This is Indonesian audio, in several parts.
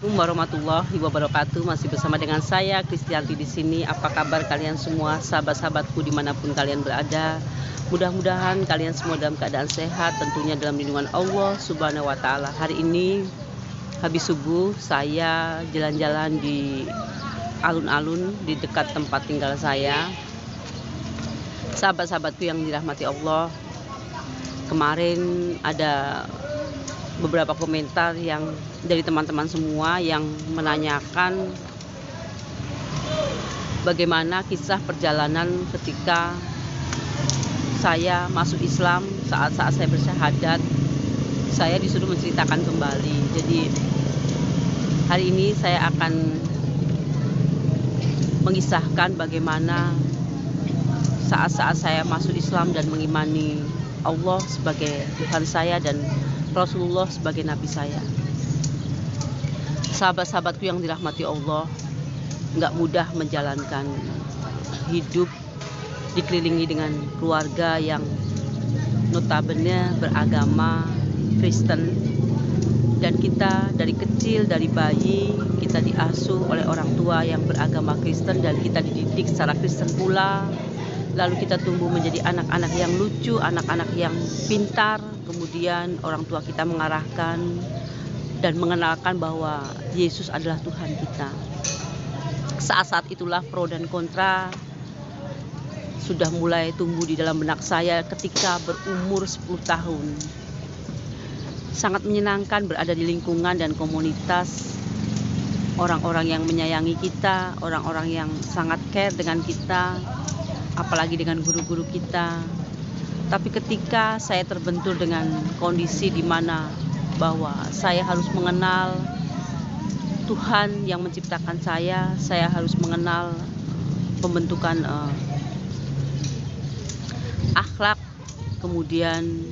Assalamualaikum warahmatullahi wabarakatuh. Masih bersama dengan saya Kristianti di sini. Apa kabar kalian semua, sahabat-sahabatku dimanapun kalian berada? Mudah-mudahan kalian semua dalam keadaan sehat, tentunya dalam lindungan Allah Subhanahu wa Ta'ala. Hari ini habis subuh saya jalan-jalan di alun-alun di dekat tempat tinggal saya. Sahabat-sahabatku yang dirahmati Allah, kemarin ada beberapa komentar yang dari teman-teman semua yang menanyakan bagaimana kisah perjalanan ketika saya masuk Islam. Saat-saat saya bersyahadat, saya disuruh menceritakan kembali. Jadi hari ini saya akan mengisahkan bagaimana saat-saat saya masuk Islam dan mengimani Allah sebagai Tuhan saya dan Rasulullah sebagai Nabi saya. Sahabat-sahabatku yang dirahmati Allah, nggak mudah menjalankan hidup dikelilingi dengan keluarga yang notabene beragama Kristen, dan kita dari kecil, dari bayi kita diasuh oleh orang tua yang beragama Kristen dan kita dididik secara Kristen pula. Lalu kita tumbuh menjadi anak-anak yang lucu, anak-anak yang pintar. Kemudian orang tua kita mengarahkan dan mengenalkan bahwa Yesus adalah Tuhan kita. Saat-saat itulah pro dan kontra sudah mulai tumbuh di dalam benak saya ketika berumur 10 tahun. Sangat menyenangkan berada di lingkungan dan komunitas orang-orang yang menyayangi kita, orang-orang yang sangat care dengan kita, apalagi dengan guru-guru kita. Tapi ketika saya terbentur dengan kondisi di mana bahwa saya harus mengenal Tuhan yang menciptakan saya harus mengenal pembentukan akhlak, kemudian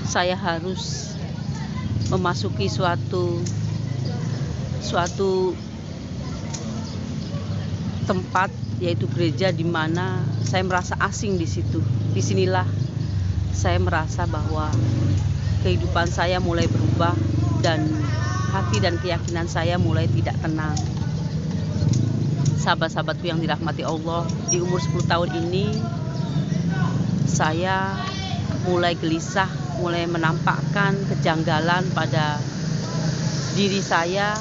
saya harus memasuki suatu tempat, yaitu gereja, di mana saya merasa asing di situ. Disinilah saya merasa bahwa kehidupan saya mulai berubah dan hati dan keyakinan saya mulai tidak tenang. Sahabat-sahabatku yang dirahmati Allah, di umur 10 tahun ini saya mulai gelisah, mulai menampakkan kejanggalan pada diri saya,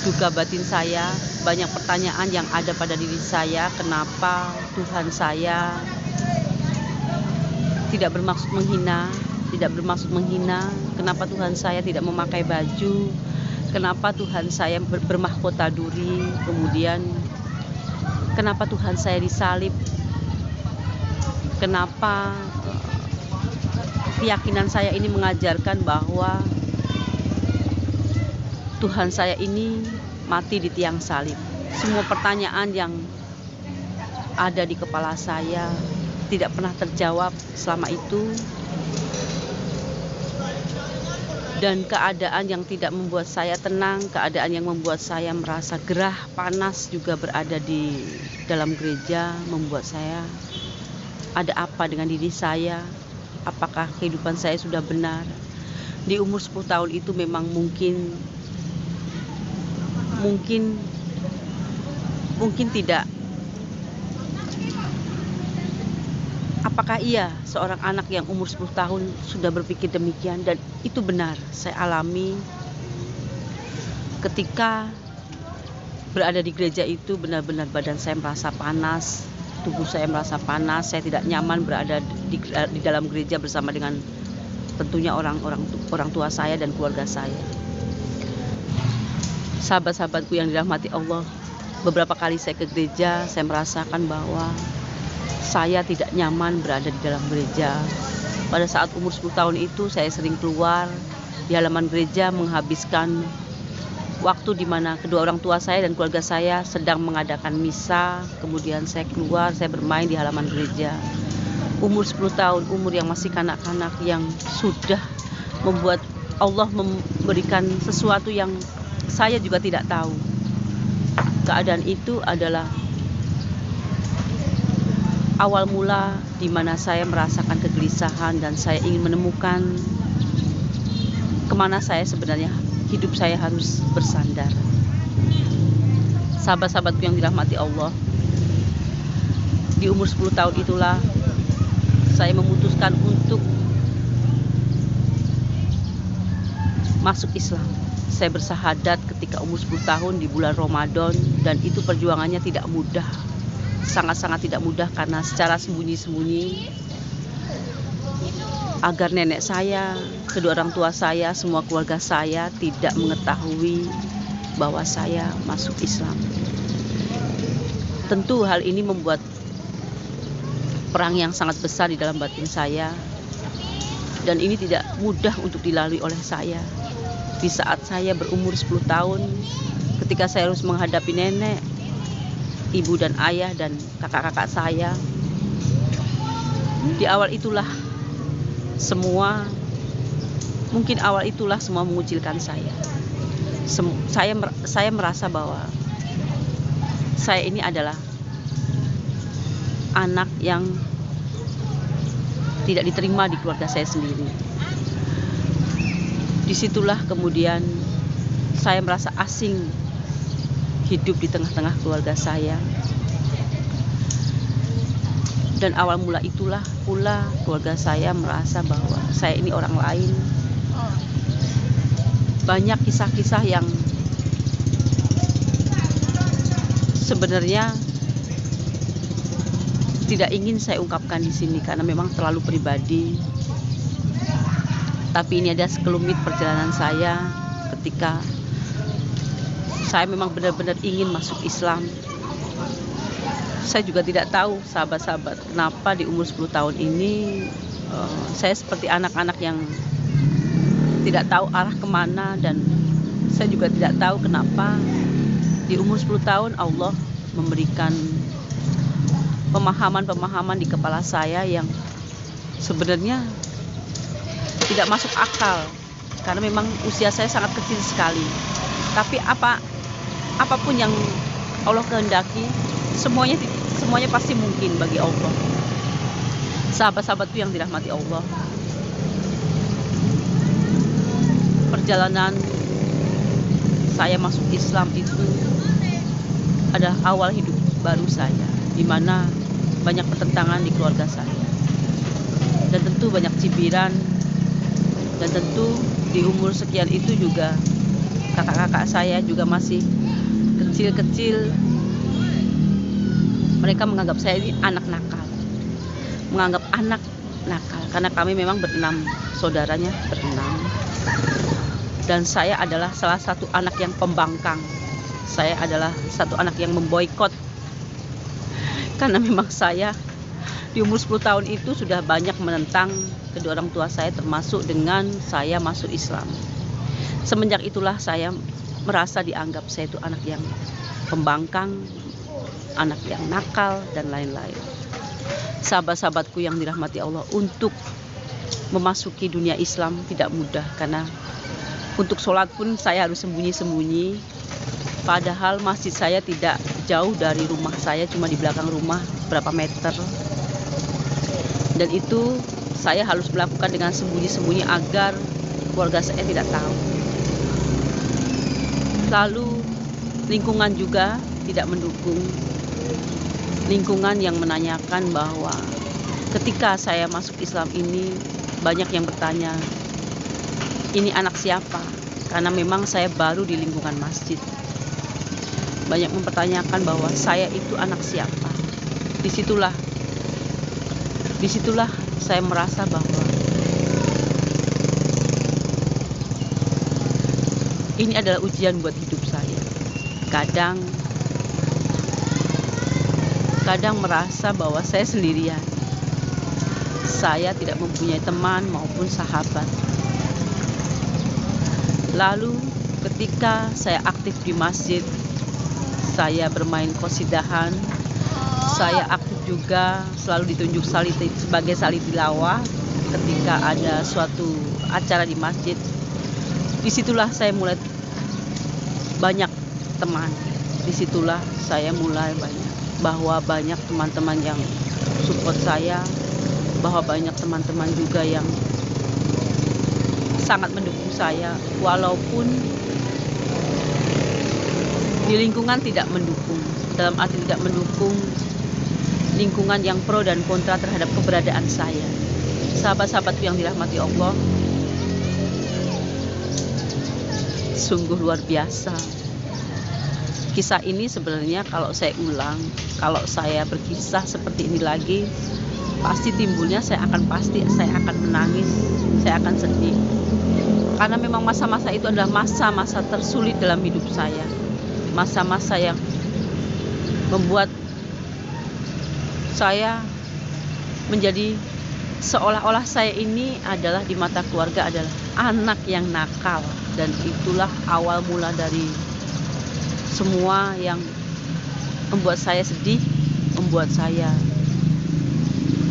juga batin saya. Banyak pertanyaan yang ada pada diri saya, kenapa Tuhan saya tidak bermaksud menghina, kenapa Tuhan saya tidak memakai baju, kenapa Tuhan saya bermahkota duri, kemudian kenapa Tuhan saya disalib, kenapa keyakinan saya ini mengajarkan bahwa Tuhan saya ini mati di tiang salib. Semua pertanyaan yang ada di kepala saya tidak pernah terjawab selama itu, dan keadaan yang tidak membuat saya tenang, keadaan yang membuat saya merasa gerah, panas juga berada di dalam gereja, membuat saya ada apa dengan diri saya, apakah kehidupan saya sudah benar. Di umur 10 tahun itu memang mungkin tidak. Apakah iya seorang anak yang umur 10 tahun sudah berpikir demikian? Dan itu benar, saya alami ketika berada di gereja itu. Benar-benar badan saya merasa panas, tubuh saya merasa panas, saya tidak nyaman berada di dalam gereja bersama dengan tentunya orang tua saya dan keluarga saya. Sahabat-sahabatku yang dirahmati Allah, beberapa kali saya ke gereja, saya merasakan bahwa saya tidak nyaman berada di dalam gereja. Pada saat umur 10 tahun itu saya sering keluar di halaman gereja, menghabiskan waktu di mana kedua orang tua saya dan keluarga saya sedang mengadakan misa. Kemudian saya keluar, saya bermain di halaman gereja. Umur 10 tahun, umur yang masih kanak-kanak, yang sudah membuat Allah memberikan sesuatu yang saya juga tidak tahu. Keadaan itu adalah awal mula di mana saya merasakan kegelisahan dan saya ingin menemukan kemana saya sebenarnya hidup saya harus bersandar. Sahabat-sahabatku yang dirahmati Allah, di umur 10 tahun itulah saya memutuskan untuk masuk Islam. Saya bersahadat ketika umur 10 tahun di bulan Ramadan, dan itu perjuangannya tidak mudah, sangat-sangat tidak mudah, karena secara sembunyi-sembunyi agar nenek saya, kedua orang tua saya, semua keluarga saya tidak mengetahui bahwa saya masuk Islam. Tentu hal ini membuat perang yang sangat besar di dalam batin saya, dan ini tidak mudah untuk dilalui oleh saya. Di saat saya berumur 10 tahun, ketika saya harus menghadapi nenek, ibu dan ayah dan kakak-kakak saya, di awal itulah semua mengucilkan saya. Saya merasa bahwa saya ini adalah anak yang tidak diterima di keluarga saya sendiri. Disitulah kemudian saya merasa asing hidup di tengah-tengah keluarga saya. Dan awal mula itulah pula keluarga saya merasa bahwa saya ini orang lain. Banyak kisah-kisah yang sebenarnya tidak ingin saya ungkapkan di sini karena memang terlalu pribadi. Tapi ini ada sekelumit perjalanan saya ketika saya memang benar-benar ingin masuk Islam. Saya juga tidak tahu, sahabat-sahabat, kenapa di umur 10 tahun ini saya seperti anak-anak yang tidak tahu arah kemana, dan saya juga tidak tahu kenapa di umur 10 tahun Allah memberikan pemahaman-pemahaman di kepala saya yang sebenarnya tidak masuk akal, karena memang usia saya sangat kecil sekali. Tapi apapun yang Allah kehendaki, semuanya pasti mungkin bagi Allah. Sahabat-sahabatku yang dirahmati Allah, perjalanan saya masuk Islam itu adalah awal hidup baru saya, di mana banyak pertentangan di keluarga saya, dan tentu banyak cibiran. Dan tentu di umur sekian itu juga kakak-kakak saya juga masih kecil-kecil. Mereka menganggap saya ini anak nakal, karena kami memang berenam, saudaranya berenam, dan saya adalah salah satu anak yang pembangkang. Saya adalah satu anak yang memboikot, karena memang saya di umur 10 tahun itu sudah banyak menentang kedua orang tua saya, termasuk dengan saya masuk Islam. Semenjak itulah saya merasa dianggap saya itu anak yang pembangkang, anak yang nakal, dan lain-lain. Sahabat-sahabatku yang dirahmati Allah, untuk memasuki dunia Islam tidak mudah, karena untuk sholat pun saya harus sembunyi-sembunyi. Padahal masjid saya tidak jauh dari rumah saya, cuma di belakang rumah berapa meter. Dan itu saya harus melakukan dengan sembunyi-sembunyi agar keluarga saya tidak tahu. Lalu lingkungan juga tidak mendukung. Lingkungan yang menanyakan bahwa ketika saya masuk Islam ini, banyak yang bertanya, ini anak siapa? Karena memang saya baru di lingkungan masjid. Banyak mempertanyakan bahwa saya itu anak siapa. Disitulah saya merasa bahwa ini adalah ujian buat hidup saya. Kadang merasa bahwa saya sendirian. Saya tidak mempunyai teman maupun sahabat. Lalu ketika saya aktif di masjid, saya bermain qasidahan, saya aktif juga selalu ditunjuk sebagai salih tilawah ketika ada suatu acara di masjid. Disitulah saya mulai banyak teman. Disitulah saya mulai bahwa banyak teman-teman yang support saya, bahwa banyak teman-teman juga yang sangat mendukung saya, walaupun di lingkungan tidak mendukung. Dalam arti tidak mendukung lingkungan yang pro dan kontra terhadap keberadaan saya. Sahabat-sahabatku yang dirahmati Allah, sungguh luar biasa. Kisah ini sebenarnya kalau saya ulang, kalau saya berkisah seperti ini lagi, pasti timbulnya saya akan menangis, saya akan sedih. Karena memang masa-masa itu adalah masa-masa tersulit dalam hidup saya. Masa-masa yang membuat saya menjadi seolah-olah saya ini adalah di mata keluarga adalah anak yang nakal, dan itulah awal mula dari semua yang membuat saya sedih, membuat saya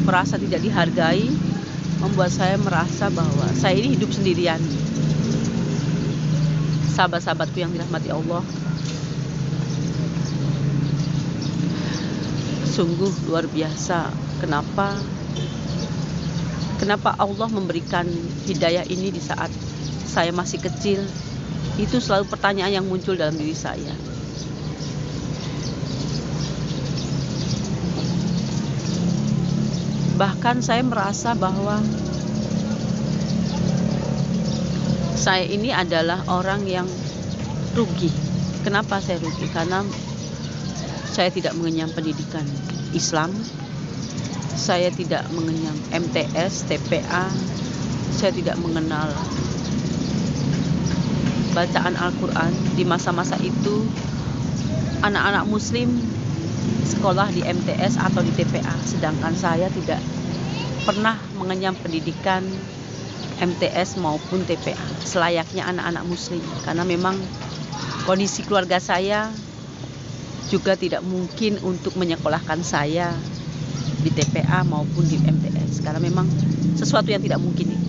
merasa tidak dihargai, membuat saya merasa bahwa saya ini hidup sendirian. Sahabat-sahabatku yang dirahmati Allah, sungguh luar biasa. Kenapa Allah memberikan hidayah ini di saat saya masih kecil? Itu selalu pertanyaan yang muncul dalam diri saya. Bahkan saya merasa bahwa saya ini adalah orang yang rugi. Kenapa saya rugi? Karena saya tidak mengenyam pendidikan Islam, saya tidak mengenyam MTS, TPA, saya tidak mengenal bacaan Al-Quran. Di masa-masa itu anak-anak muslim sekolah di MTS atau di TPA, sedangkan saya tidak pernah mengenyam pendidikan MTS maupun TPA selayaknya anak-anak muslim, karena memang kondisi keluarga saya juga tidak mungkin untuk menyekolahkan saya di TPA maupun di MTS, karena memang sesuatu yang tidak mungkin.